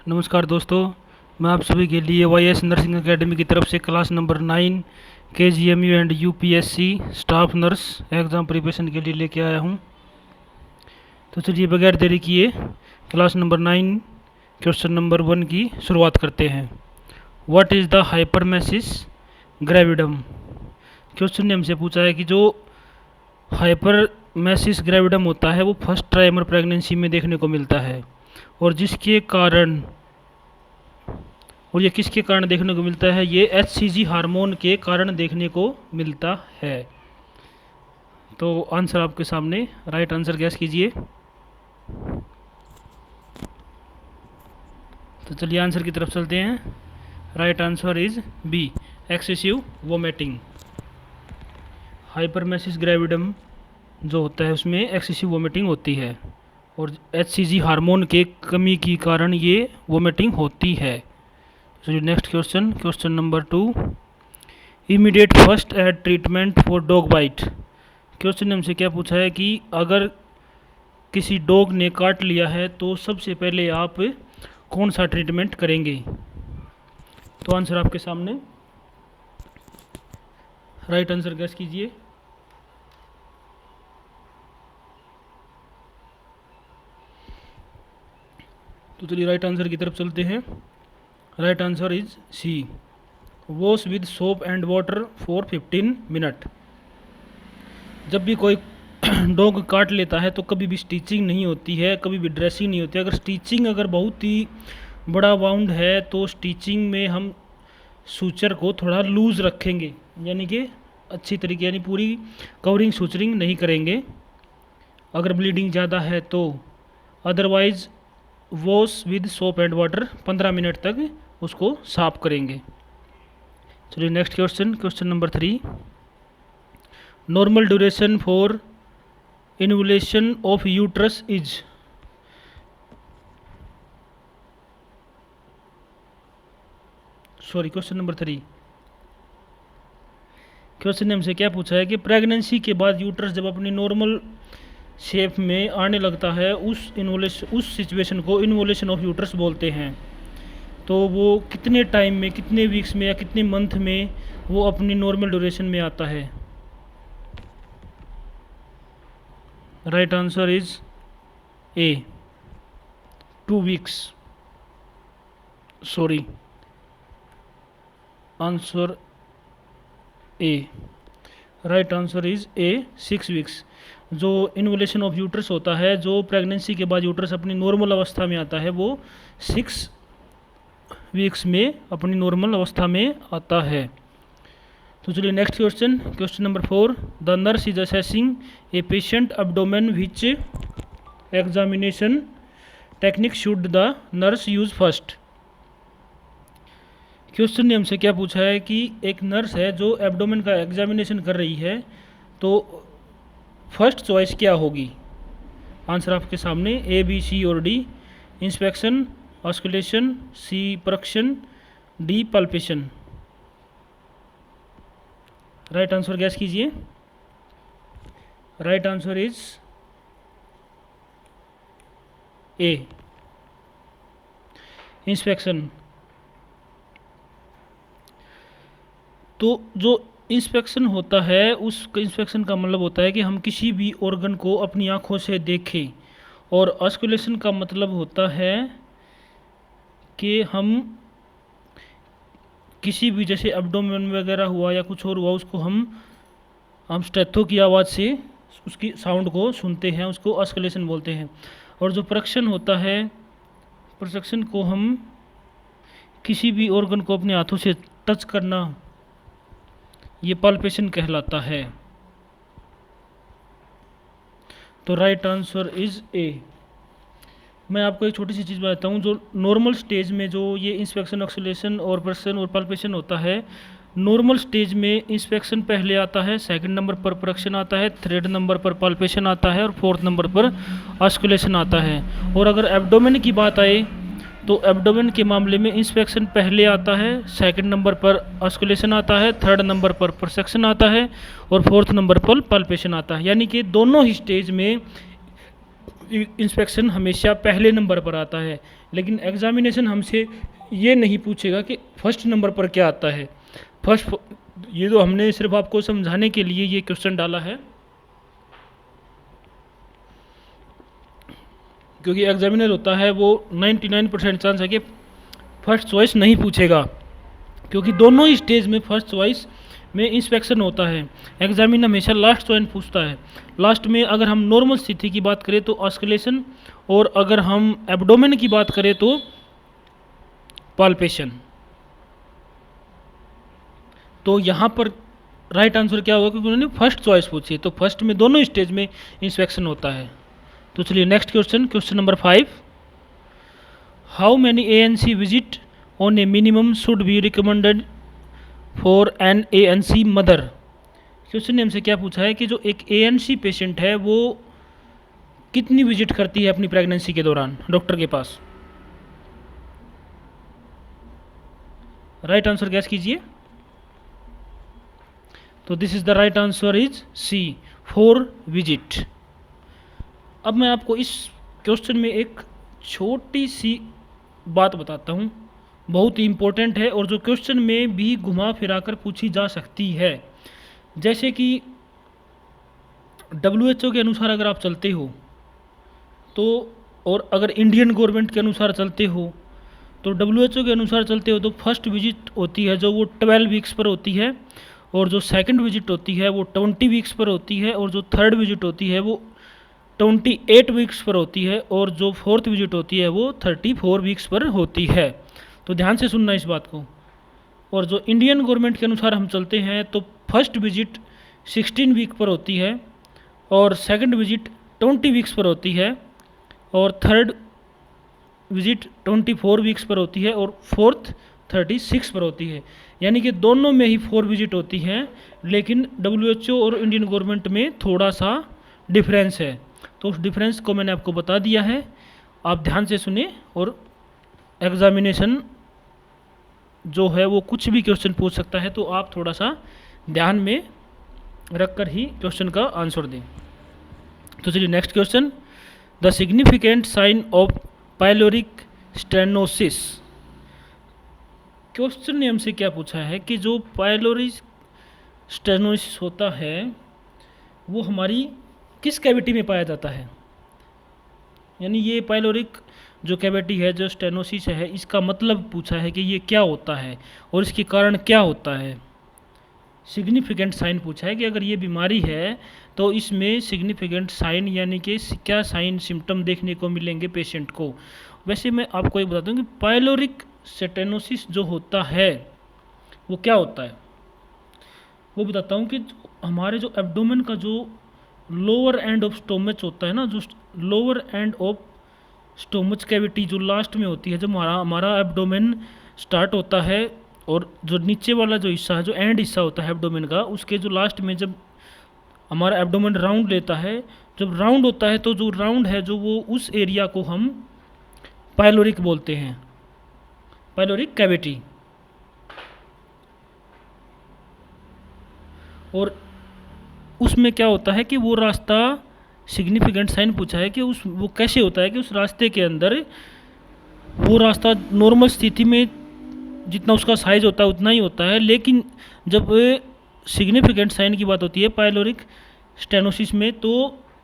नमस्कार दोस्तों, मैं आप सभी के लिए YS नर्सिंग एकेडमी की तरफ से class number 9 KGMU and UPSC staff nurse exam preparation के लिए लेके आया हूं। तो चलिए बगैर देरी किए क्लास नंबर 9 क्वेश्चन नंबर 1 की शुरुआत करते हैं। What is the hyperemesis gravidarum. Question ने हमसे पूछा है कि जो हाइपरमेसिस ग्रेविडम होता है वो फर्स्ट ट्राइमर प्रेगनेंसी में देखने को मिलता है और ये किसके कारण देखने को मिलता है, ये HCG हार्मोन के कारण देखने को मिलता है। तो आंसर आपके सामने, राइट आंसर गैस कीजिए। तो चलिए आंसर की तरफ चलते हैं। Right answer is B, excessive vomiting. Hyperemesis gravidarum जो होता है उसमें एक्सेसिव वोमिटिंग होती है और HCG हार्मोन के कमी के कारण ये वोमिटिंग होती है। चलिए next question number 2, immediate first aid treatment for dog bite. Question ने हमसे क्या पूछा है कि अगर किसी डॉग ने काट लिया है तो सबसे पहले आप कौन सा ट्रीटमेंट करेंगे। तो आंसर आपके सामने, राइट आंसर गैस कीजिए। तो चलिए राइट आंसर की तरफ चलते हैं। Right answer is C, wash with soap and water for 15 minute. जब भी कोई डॉग काट लेता है तो कभी भी स्टिचिंग नहीं होती है, कभी भी ड्रेसिंग नहीं होती है। अगर बहुत ही बड़ा वाउंड है तो स्टिचिंग में हम सूचर को थोड़ा लूज़ रखेंगे, यानी कि अच्छी तरीके, यानी पूरी कवरिंग सूचरिंग नहीं करेंगे अगर ब्लीडिंग ज़्यादा है तो। Otherwise wash with soap and water 15 minute तक उसको साफ करेंगे। चलिए next question number 3, normal duration for involution of uterus is. Question number 3, question ने हमसे क्या पूछा है कि प्रेगनेंसी के बाद यूट्रस जब अपनी नॉर्मल शेप में आने लगता है उस सिचुएशन को इन्वोलेशन ऑफ यूट्रस बोलते हैं। तो वो कितने टाइम में, कितने वीक्स में या कितने मंथ में वो अपनी नॉर्मल ड्यूरेशन में आता है। Right answer is A, 2 weeks. Answer A, right answer is A, 6 weeks. जो इन्वोलेशन ऑफ यूट्रस होता है, जो प्रेगनेंसी के बाद यूट्रस अपनी नॉर्मल अवस्था में आता है, वो 6 वीक्स में अपनी नॉर्मल अवस्था में आता है। तो चलिए next question number 4, the nurse is assessing a patient abdomen which examination technique should the nurse use first. Question ने हमसे क्या पूछा है कि एक नर्स है जो एब्डोमेन का एग्जामिनेशन कर रही है, तो फर्स्ट चॉइस क्या होगी। आंसर आपके सामने, ए, बी, सी और D. Inspection, auscultation, C percussion, D palpation. Right answer guess कीजिए। Right answer is A, inspection. तो जो इंस्पेक्शन होता है, उस इंस्पेक्शन का मतलब होता है कि हम किसी भी ऑर्गन को अपनी आँखों से देखें, और ऑस्कुलेशन का मतलब होता है कि हम किसी भी, जैसे एब्डोमेन वगैरह हुआ या कुछ और हुआ, उसको हम स्टेथो की आवाज़ से उसकी साउंड को सुनते हैं, उसको ऑस्कुलेशन बोलते हैं। और जो परक्शन होता है, परक्शन को हम किसी भी ऑर्गन को अपने हाथों से टच करना, ये पल्पेशन कहलाता है। तो राइट आंसर इज ए। मैं आपको एक छोटी सी चीज़ बताता हूँ, जो नॉर्मल स्टेज में जो ये इंस्पेक्शन, ऑक्सीलेशन और परक्शन और पल्पेशन होता है, नॉर्मल स्टेज में इंस्पेक्शन पहले आता है, सेकंड नंबर पर परक्शन आता है, थर्ड नंबर पर पल्पेशन आता है और फोर्थ नंबर पर ऑस्कुलेशन आता है। और अगर एब्डोमेन की बात आए तो एब्डोमेन के मामले में इंस्पेक्शन पहले आता है, सेकंड नंबर पर ऑस्कुलेशन आता है, थर्ड नंबर पर परसेक्शन आता है और फोर्थ नंबर पर पल्पेशन आता है। यानी कि दोनों ही स्टेज में इंस्पेक्शन हमेशा पहले नंबर पर आता है, लेकिन एग्जामिनेशन हमसे ये नहीं पूछेगा कि फर्स्ट नंबर पर क्या आता है। फर्स्ट, ये तो हमने सिर्फ आपको समझाने के लिए ये क्वेश्चन डाला है, क्योंकि एग्जामिनर होता है वो 99% चांस है कि फर्स्ट चॉइस नहीं पूछेगा, क्योंकि दोनों ही स्टेज में फर्स्ट चॉइस में इंस्पेक्शन होता है। एग्जामिनर हमेशा लास्ट चॉइस पूछता है। लास्ट में अगर हम नॉर्मल स्थिति की बात करें तो ऑस्कुलेशन, और अगर हम एब्डोमेन की बात करें तो पाल्पेशन। तो यहाँ पर राइट आंसर क्या होगा, क्योंकि उन्होंने फर्स्ट चॉइस पूछी है, तो फर्स्ट में दोनों स्टेज में इंस्पेक्शन होता है। तो चलिए next question, question number 5, how many ANC visit on a minimum should be recommended for an ANC mother. Question ने हमसे क्या पूछा है कि जो एक ANC पेशेंट है वो कितनी विजिट करती है अपनी प्रेगनेंसी के दौरान डॉक्टर के पास। राइट आंसर गैस कीजिए। तो this is the right answer is C, 4 visit. अब मैं आपको इस क्वेश्चन में एक छोटी सी बात बताता हूँ, बहुत ही इम्पोर्टेंट है, और जो क्वेश्चन में भी घुमा फिरा कर पूछी जा सकती है। जैसे कि WHO के अनुसार अगर आप चलते हो तो, और अगर इंडियन गवर्नमेंट के अनुसार चलते हो तो WHO के अनुसार चलते हो तो फर्स्ट विजिट होती है जो वो 12 वीक्स पर होती है, और जो सेकंड विजिट होती है वो 20 वीक्स पर होती है, और जो थर्ड विजिट होती है वो 28 वीक्स पर होती है, और जो फोर्थ विजिट होती है वो 34 वीक्स पर होती है। तो ध्यान से सुनना इस बात को। और जो इंडियन गवर्नमेंट के अनुसार हम चलते हैं तो फर्स्ट विजिट 16 वीक पर होती है, और सेकंड विजिट 20 वीक्स पर होती है, और थर्ड विजिट 24 वीक्स पर होती है, और फोर्थ 36 पर होती है। यानी कि दोनों में ही 4 विजिट होती हैं, लेकिन WHO और इंडियन गवर्नमेंट में थोड़ा सा डिफरेंस है। तो उस डिफरेंस को मैंने आपको बता दिया है, आप ध्यान से सुने, और एग्जामिनेशन जो है वो कुछ भी क्वेश्चन पूछ सकता है, तो आप थोड़ा सा ध्यान में रखकर ही क्वेश्चन का आंसर दें। तो चलिए next question, the significant sign of pyloric stenosis. Question ने हमसे क्या पूछा है कि जो पाइलोरिक स्टेनोसिस होता है वो हमारी किस कैविटी में पाया जाता है। यानी ये पाइलोरिक जो कैविटी है, जो स्टेनोसिस है, इसका मतलब पूछा है कि ये क्या होता है और इसके कारण क्या होता है। सिग्निफिकेंट साइन पूछा है कि अगर ये बीमारी है तो इसमें सिग्निफिकेंट साइन यानी कि क्या साइन सिम्टम देखने को मिलेंगे पेशेंट को। वैसे मैं आपको ये बताता हूँ कि पाइलोरिक स्टेनोसिस जो होता है वो क्या होता है, वो बताता हूँ कि हमारे जो एब्डोमेन का जो लोअर एंड ऑफ स्टोमच होता है ना, जो lower end of stomach cavity जो लास्ट में होती है, जब हमारा एब्डोमेन स्टार्ट होता है, और जो नीचे वाला जो हिस्सा है, जो एंड हिस्सा होता है एब्डोमेन का, उसके जो लास्ट में जब हमारा एब्डोमेन राउंड लेता है, जब राउंड होता है तो जो राउंड है जो वो उस एरिया को हम पाइलोरिक बोलते हैं, पाइलोरिक कैविटी। और उसमें क्या होता है कि वो रास्ता, सिग्निफिकेंट साइन पूछा है कि वो कैसे होता है कि उस रास्ते के अंदर वो रास्ता नॉर्मल स्थिति में जितना उसका साइज होता है उतना ही होता है, लेकिन जब सिग्निफिकेंट साइन की बात होती है पाइलोरिक स्टेनोसिस में तो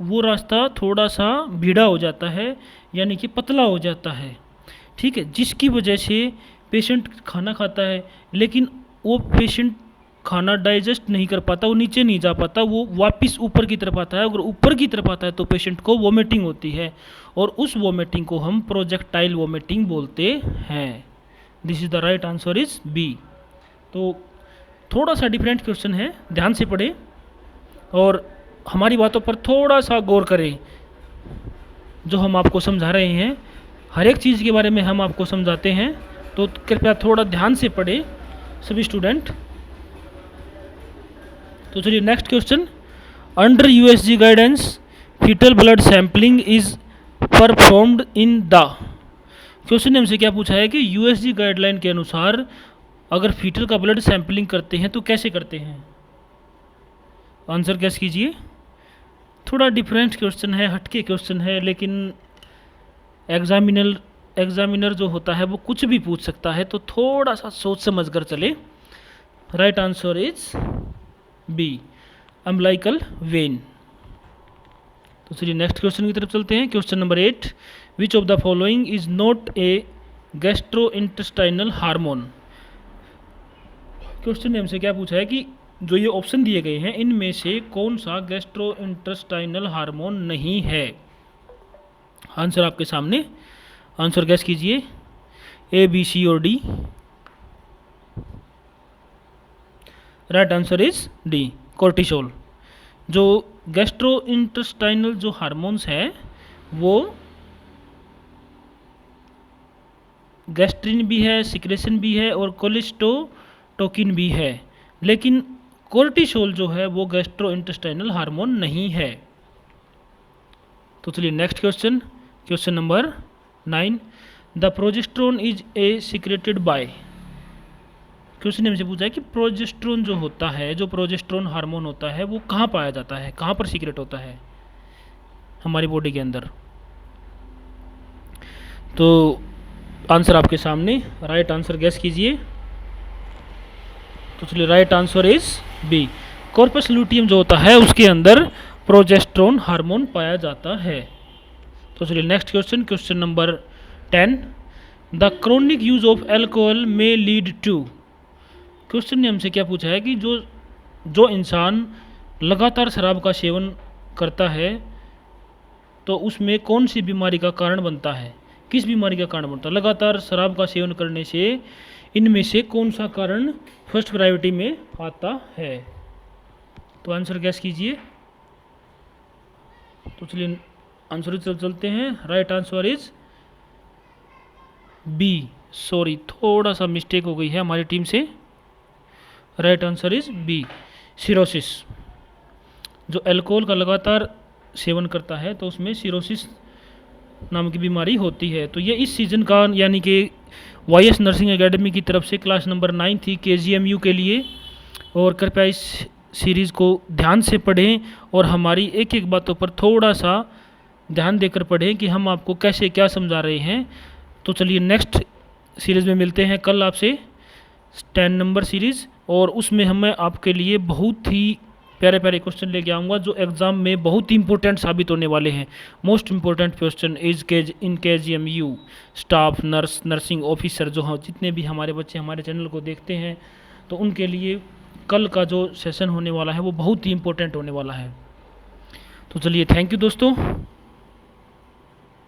वो रास्ता थोड़ा सा भीड़ा हो जाता है, यानी कि पतला हो जाता है। ठीक है, जिसकी वजह से पेशेंट खाना खाता है लेकिन वो पेशेंट खाना डाइजेस्ट नहीं कर पाता, वो नीचे नहीं जा पाता, वो वापस ऊपर की तरफ आता है। अगर ऊपर की तरफ आता है तो पेशेंट को वोमिटिंग होती है, और उस वोमिटिंग को हम प्रोजेक्टाइल वोमिटिंग बोलते हैं। This is the right answer is B. तो थोड़ा सा डिफरेंट क्वेश्चन है, ध्यान से पढ़ें और हमारी बातों पर थोड़ा सा गौर करें। जो हम आपको समझा रहे हैं, हर एक चीज़ के बारे में हम आपको समझाते हैं, तो कृपया थोड़ा ध्यान से पढ़ें सभी स्टूडेंट। तो चलिए next question, under USG guidance fetal blood sampling is performed in the. Question ने हमसे क्या पूछा है कि USG गाइडलाइन के अनुसार अगर फीटल का ब्लड सैम्पलिंग करते हैं तो कैसे करते हैं। आंसर गैस कीजिए। थोड़ा डिफरेंट क्वेश्चन है, हटके क्वेश्चन है, लेकिन एग्जामिनर जो होता है वो कुछ भी पूछ सकता है, तो थोड़ा सा सोच समझ कर चले। Right answer is B, umbilical vein. तो चलिए नेक्स्ट क्वेश्चन की तरफ चलते हैं। Question number 8, which of the following is not a gastrointestinal hormone. Question ने हमसे क्या पूछा है कि जो ये ऑप्शन दिए गए हैं इनमें से कौन सा गैस्ट्रो इंटेस्टाइनल हार्मोन नहीं है। आंसर आपके सामने, आंसर गैस कीजिए, ए, बी, सी और D. Right answer is D, cortisol. जो गैस्ट्रो इंटेस्टाइनल जो हार्मोन्स है वो गैस्ट्रिन भी है, सिक्रेशन भी है और कोलेस्टोटोकिन भी है, लेकिन कोर्टिसोल जो है वो गैस्ट्रो इंटेस्टाइनल हार्मोन नहीं है। तो चलिए next question, question number 9, the progesterone is a secreted by. Question ने हमसे पूछा है कि प्रोजेस्टेरोन जो होता है, जो प्रोजेस्टेरोन हार्मोन होता है वो कहाँ पाया जाता है, कहाँ पर सीक्रेट होता है हमारी बॉडी के अंदर। तो आंसर आपके सामने, राइट आंसर गैस कीजिए। तो चलिए right answer is B, corpus luteum जो होता है उसके अंदर प्रोजेस्टेरोन हार्मोन पाया जाता है। तो चलिए next question, question number 10, the chronic use of alcohol may lead to. Question ने हमसे क्या पूछा है कि जो इंसान लगातार शराब का सेवन करता है तो उसमें कौन सी बीमारी का कारण बनता है, किस बीमारी का कारण बनता है। लगातार शराब का सेवन करने से इनमें से कौन सा कारण फर्स्ट प्रायोरिटी में आता है। तो आंसर गैस कीजिए। तो चलिए आंसर चलते हैं। Right answer is B, sorry थोड़ा सा मिस्टेक हो गई है हमारी टीम से। Right answer is B, cirrhosis. जो अल्कोहल का लगातार सेवन करता है तो उसमें सिरोसिस नाम की बीमारी होती है। तो ये इस सीज़न का यानी कि वाईएस नर्सिंग एकेडमी की तरफ से क्लास नंबर 9 थी KGMU के लिए। और कृपया इस सीरीज़ को ध्यान से पढ़ें और हमारी एक एक बातों पर थोड़ा सा ध्यान देकर पढ़ें कि हम आपको कैसे क्या समझा रहे हैं। तो चलिए नेक्स्ट सीरीज़ में मिलते हैं कल आपसे, 10 नंबर सीरीज़, और उसमें मैं आपके लिए बहुत ही प्यारे प्यारे क्वेश्चन लेके आऊँगा जो एग्ज़ाम में बहुत ही इंपॉर्टेंट साबित होने वाले हैं। Most important question is in KGMU staff, nurse, nursing officer जो जितने भी हमारे बच्चे हमारे चैनल को देखते हैं तो उनके लिए कल का जो सेशन होने वाला है वो बहुत ही इंपॉर्टेंट होने वाला है। तो चलिए थैंक यू दोस्तों।